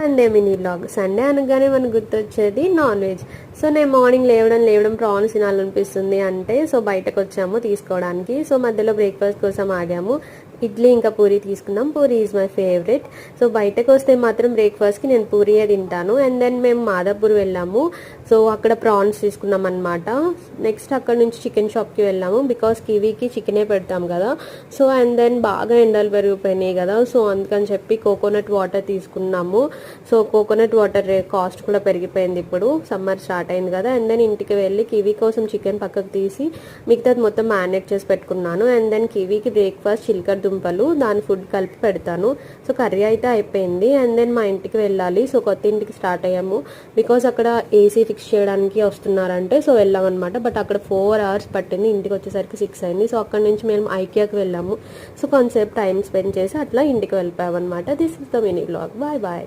Sunday mini blog. Sunday అనగానే మనకు గుర్తొచ్చేది నాన్ వెజ్. సో నేను మార్నింగ్ లేవడం ప్రాన్స్ తినాలనిపిస్తుంది అంటే సో బయటకు వచ్చాము తీసుకోవడానికి. సో మధ్యలో బ్రేక్ఫాస్ట్ కోసం ఆగాము. ఇడ్లీ ఇంకా పూరి తీసుకున్నాం. Puri is my favourite. So బయటకు వస్తే మాత్రం బ్రేక్ఫాస్ట్కి నేను పూరియే తింటాను. అండ్ దెన్ మేము మాదాపూర్ వెళ్ళాము. సో అక్కడ ప్రాన్స్ తీసుకున్నాం అనమాట. నెక్స్ట్ అక్కడ నుంచి చికెన్ షాప్కి వెళ్ళాము. బికాస్ కివీకి చికెనే పెడతాం కదా. సో అండ్ దెన్ బాగా ఎండలు పెరిగిపోయినాయి కదా. సో అందుకని చెప్పి కోకోనట్ వాటర్ తీసుకున్నాము. సో కోకోనట్ వాటర్ కాస్ట్ కూడా పెరిగిపోయింది, ఇప్పుడు సమ్మర్ స్టార్ట్ అయింది కదా. అండ్ దెన్ ఇంటికి వెళ్ళి కివీ కోసం చికెన్ పక్కకు తీసి మిగతాది మొత్తం మ్యారినేట్ చేసి పెట్టుకున్నాను. అండ్ దెన్ కివీకి బ్రేక్ఫాస్ట్ చిలకడ దుంపలు దాని ఫుడ్ కలిపి పెడతాను. సో కర్రీ అయితే అయిపోయింది. అండ్ దెన్ మా ఇంటికి వెళ్ళాలి. సో కొత్త ఇంటికి స్టార్ట్ అయ్యాము. బికాస్ అక్కడ ఏసీ ఫిక్స్ చేయడానికి వస్తున్నారంటే సో వెళ్ళామన్నమాట. బట్ అక్కడ 4 hours పట్టింది. ఇంటికి వచ్చేసరికి 6 అయింది. సో అక్కడ నుంచి మేము ఐకియాకి వెళ్ళాము. సో కొంతసేపు టైం స్పెండ్ చేసి అట్లా ఇంటికి వెళ్ళిపోయామన్నమాట. This is the mini vlog. Bye bye.